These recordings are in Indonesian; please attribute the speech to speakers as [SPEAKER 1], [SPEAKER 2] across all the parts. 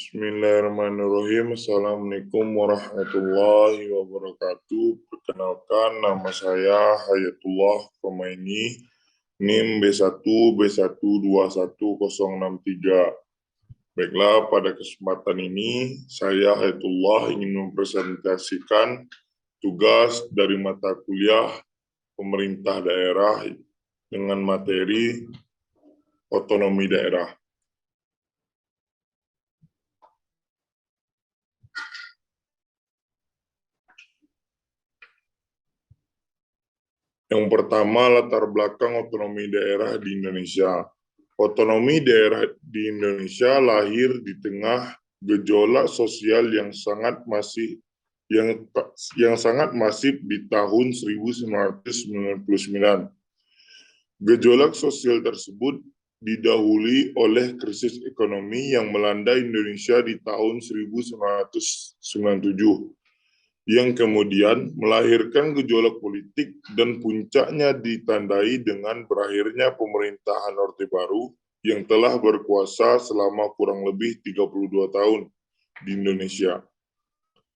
[SPEAKER 1] Bismillahirrahmanirrahim. Assalamualaikum warahmatullahi wabarakatuh. Perkenalkan, nama saya Hayatullah Khomeini, NIM B1B121063. Baiklah, pada kesempatan ini saya Hayatullah ingin mempresentasikan tugas dari mata kuliah pemerintah daerah dengan materi otonomi daerah. Yang pertama, latar belakang otonomi daerah di Indonesia. Otonomi daerah di Indonesia lahir di tengah gejolak sosial yang sangat masif di tahun 1999. Gejolak sosial tersebut didahului oleh krisis ekonomi yang melanda Indonesia di tahun 1997. Yang kemudian melahirkan gejolak politik dan puncaknya ditandai dengan berakhirnya pemerintahan Orde Baru yang telah berkuasa selama kurang lebih 32 tahun di Indonesia.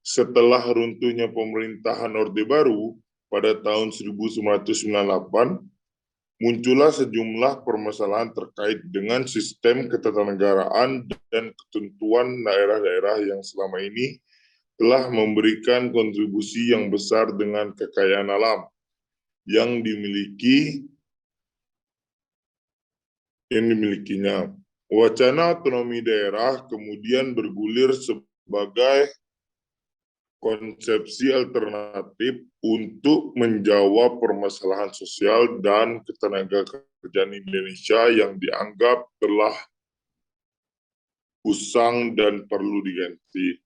[SPEAKER 1] Setelah runtuhnya pemerintahan Orde Baru pada tahun 1998, muncullah sejumlah permasalahan terkait dengan sistem ketatanegaraan dan ketentuan daerah-daerah yang selama ini telah memberikan kontribusi yang besar dengan kekayaan alam yang dimilikinya. Wacana otonomi daerah kemudian bergulir sebagai konsepsi alternatif untuk menjawab permasalahan sosial dan ketenagakerjaan Indonesia yang dianggap telah usang dan perlu diganti.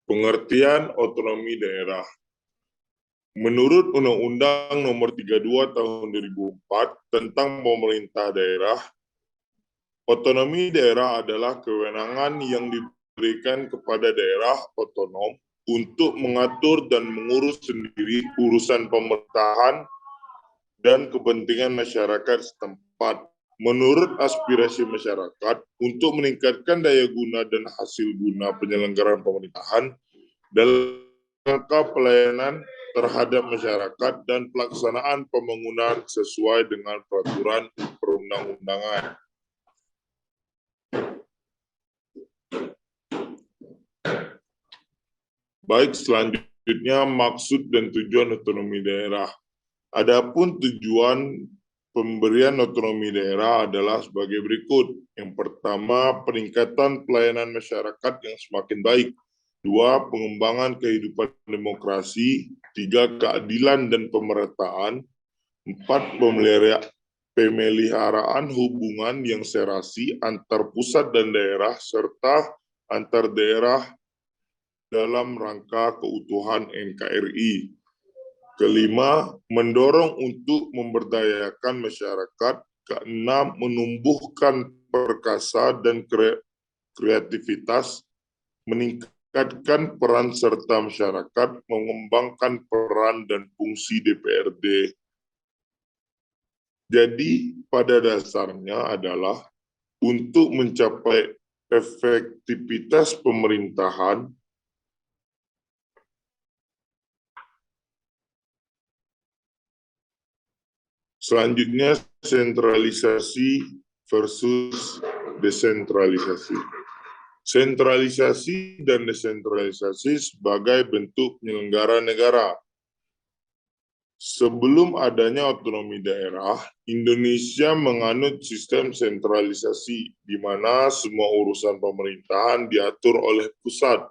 [SPEAKER 1] Pengertian otonomi daerah. Menurut Undang-Undang Nomor 32 Tahun 2004 tentang pemerintah daerah, otonomi daerah adalah kewenangan yang diberikan kepada daerah otonom untuk mengatur dan mengurus sendiri urusan pemerintahan dan kepentingan masyarakat setempat. Menurut aspirasi masyarakat, untuk meningkatkan daya guna dan hasil guna penyelenggaraan pemerintahan dalam rangka pelayanan terhadap masyarakat dan pelaksanaan pembangunan sesuai dengan peraturan perundang-undangan. Baik, selanjutnya maksud dan tujuan otonomi daerah. Adapun tujuan pemberian otonomi daerah adalah sebagai berikut. Yang pertama, peningkatan pelayanan masyarakat yang semakin baik. 2, pengembangan kehidupan demokrasi. 3, keadilan dan pemerataan. 4, pemeliharaan hubungan yang serasi antar pusat dan daerah, serta antar daerah dalam rangka keutuhan NKRI. Kelima, mendorong untuk memberdayakan masyarakat. Keenam, menumbuhkan perkasa dan kreativitas, meningkatkan peran serta masyarakat, mengembangkan peran dan fungsi DPRD. Jadi, pada dasarnya adalah untuk mencapai efektivitas pemerintahan, selanjutnya, sentralisasi versus desentralisasi. Sentralisasi dan desentralisasi sebagai bentuk penyelenggara negara. Sebelum adanya otonomi daerah, Indonesia menganut sistem sentralisasi, di mana semua urusan pemerintahan diatur oleh pusat.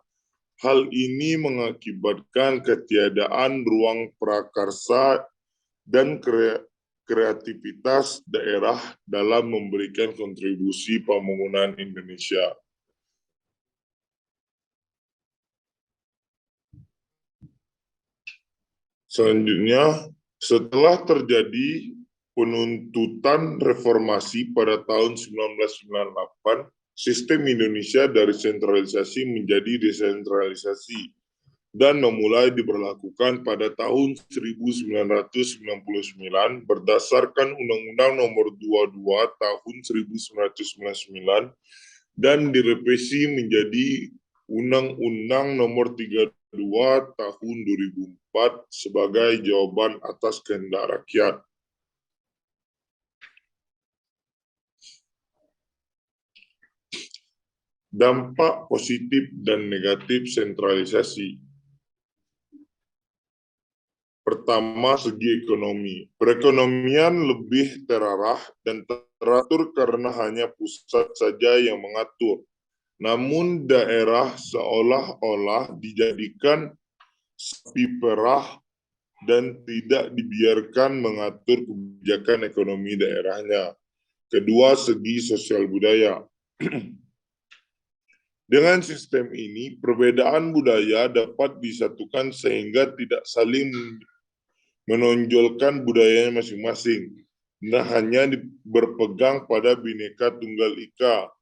[SPEAKER 1] Hal ini mengakibatkan ketiadaan ruang prakarsa dan kreativitas daerah dalam memberikan kontribusi pembangunan Indonesia. Selanjutnya, setelah terjadi penuntutan reformasi pada tahun 1998, sistem Indonesia dari sentralisasi menjadi desentralisasi. dan memulai diberlakukan pada tahun 1999 berdasarkan Undang-Undang Nomor 22 Tahun 1999 dan direvisi menjadi Undang-Undang Nomor 32 Tahun 2004 sebagai jawaban atas kehendak rakyat. Dampak positif dan negatif sentralisasi. Pertama, segi ekonomi. Perekonomian lebih terarah dan teratur karena hanya pusat saja yang mengatur. Namun daerah seolah-olah dijadikan sapi perah dan tidak dibiarkan mengatur kebijakan ekonomi daerahnya. Kedua, segi sosial budaya. Dengan sistem ini, perbedaan budaya dapat disatukan sehingga tidak saling menonjolkan budayanya masing-masing. Nah, hanya berpegang pada Bhinneka Tunggal Ika.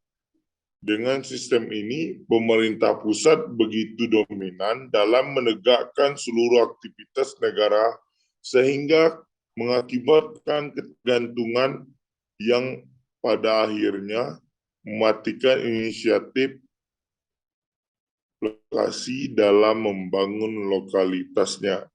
[SPEAKER 1] Dengan sistem ini, pemerintah pusat begitu dominan dalam menegakkan seluruh aktivitas negara sehingga mengakibatkan ketergantungan yang pada akhirnya mematikan inisiatif lokasi dalam membangun lokalitasnya.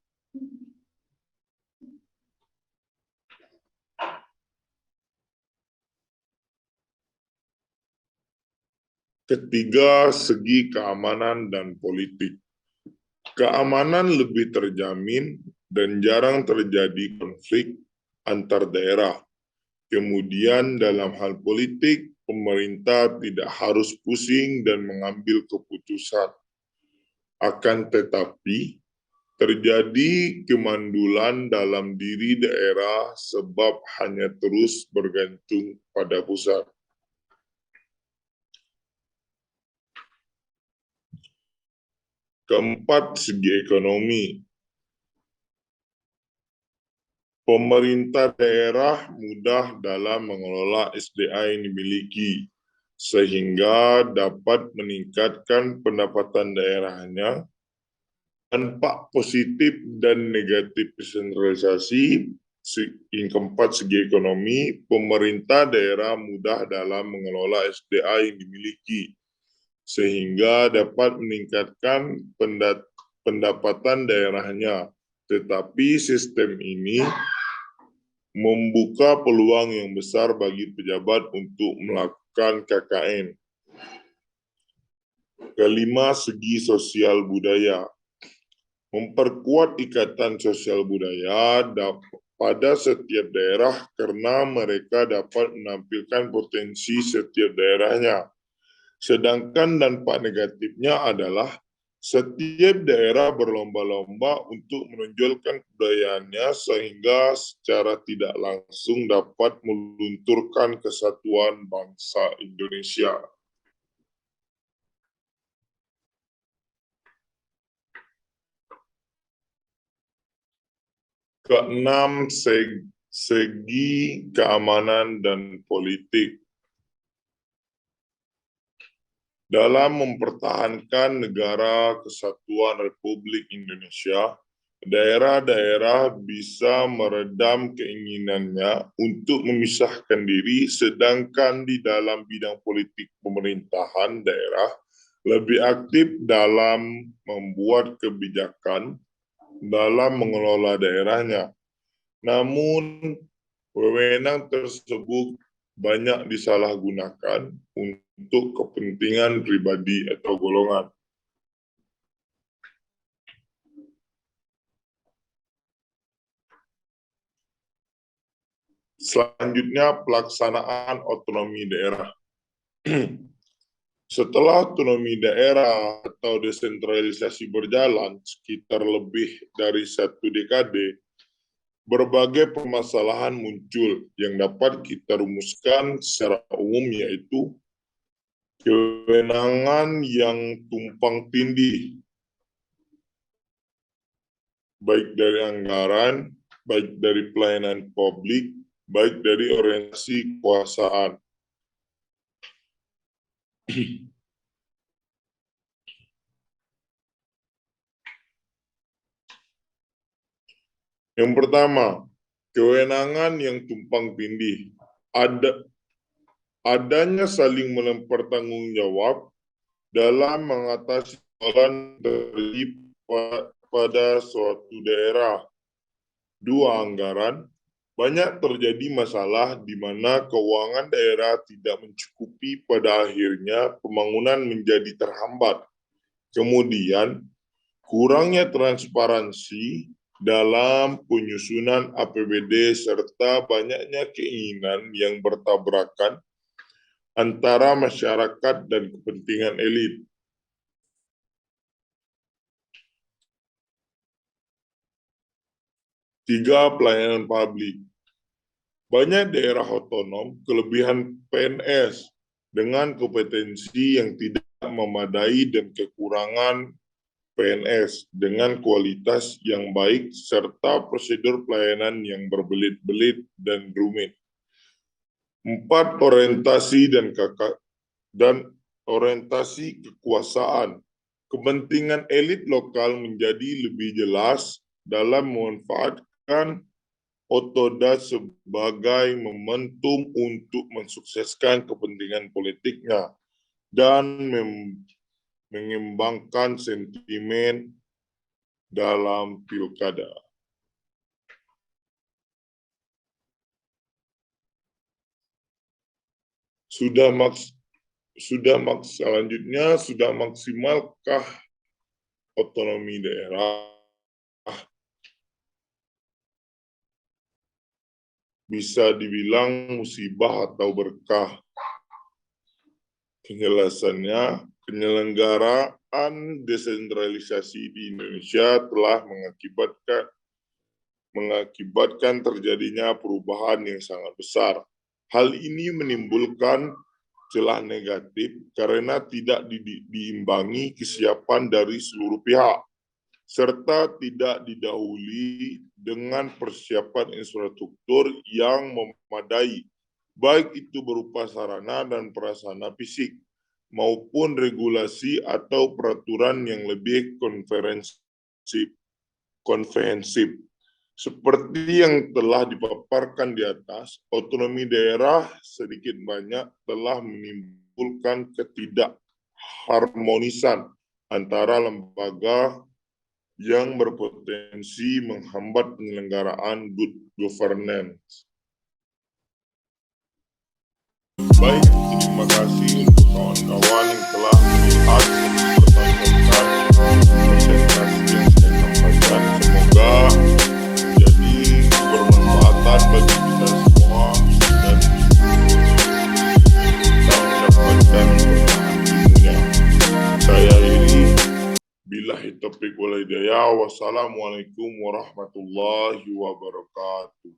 [SPEAKER 1] Ketiga, segi keamanan dan politik. Keamanan lebih terjamin dan jarang terjadi konflik antar daerah. Kemudian dalam hal politik, pemerintah tidak harus pusing dan mengambil keputusan. Akan tetapi, terjadi kemandulan dalam diri daerah sebab hanya terus bergantung pada pusat. Keempat, segi ekonomi. Pemerintah daerah mudah dalam mengelola SDA yang dimiliki, sehingga dapat meningkatkan pendapatan daerahnya. Dampak positif dan negatif desentralisasi. Yang keempat, segi ekonomi, pemerintah daerah mudah dalam mengelola SDA yang dimiliki, sehingga dapat meningkatkan pendapatan daerahnya. Tetapi sistem ini membuka peluang yang besar bagi pejabat untuk melakukan KKN. Kelima, segi sosial budaya. Memperkuat ikatan sosial budaya pada setiap daerah karena mereka dapat menampilkan potensi setiap daerahnya. Sedangkan dampak negatifnya adalah setiap daerah berlomba-lomba untuk menonjolkan kebudayaannya sehingga secara tidak langsung dapat melunturkan kesatuan bangsa Indonesia. Keenam, segi keamanan dan politik. Dalam mempertahankan negara kesatuan Republik Indonesia, daerah-daerah bisa meredam keinginannya untuk memisahkan diri, sedangkan di dalam bidang politik pemerintahan daerah lebih aktif dalam membuat kebijakan dalam mengelola daerahnya. Namun, wewenang tersebut banyak disalahgunakan untuk kepentingan pribadi atau golongan. Selanjutnya, pelaksanaan otonomi daerah. Setelah otonomi daerah atau desentralisasi berjalan sekitar lebih dari 1 dekade, berbagai permasalahan muncul yang dapat kita rumuskan secara umum, yaitu kewenangan yang tumpang tindih, baik dari anggaran, baik dari pelayanan publik, baik dari orientasi kekuasaan. Yang pertama, kewenangan yang tumpang tindih. Adanya saling melempar tanggung jawab dalam mengatasi persoalan terjadi pada suatu daerah. Dua, anggaran. Banyak terjadi masalah di mana keuangan daerah tidak mencukupi, pada akhirnya pembangunan menjadi terhambat. Kemudian, kurangnya transparansi dalam penyusunan APBD serta banyaknya keinginan yang bertabrakan antara masyarakat dan kepentingan elit. Tiga, pelayanan publik. Banyak daerah otonom kelebihan PNS dengan kompetensi yang tidak memadai dan kekurangan PNS dengan kualitas yang baik serta prosedur pelayanan yang berbelit-belit dan rumit. 4, orientasi dan orientasi kekuasaan. Kepentingan elit lokal menjadi lebih jelas dalam memanfaatkan Otoda sebagai momentum untuk mensukseskan kepentingan politiknya dan mengembangkan sentimen dalam pilkada. Selanjutnya, sudah maksimalkah otonomi daerah? Bisa dibilang musibah atau berkah. Penjelasannya, penyelenggaraan desentralisasi di Indonesia telah mengakibatkan terjadinya perubahan yang sangat besar. Hal ini menimbulkan celah negatif karena tidak diimbangi kesiapan dari seluruh pihak, serta tidak didahului dengan persiapan infrastruktur yang memadai, baik itu berupa sarana dan prasarana fisik, maupun regulasi atau peraturan yang lebih konvensif. Seperti yang telah dipaparkan di atas, otonomi daerah sedikit banyak telah menimbulkan ketidakharmonisan antara lembaga yang berpotensi menghambat penyelenggaraan good governance. Baik, terima kasih untuk kawan-kawan yang telah melihat dan mempertanyakan presentasi yang saya sampaikan. Semoga menjadi bermanfaat bagi kita semua dan kita mendapatkan ilmunya. Saya Iri, billahi taufiq wal hidayah. Wassalamualaikum warahmatullahi wabarakatuh.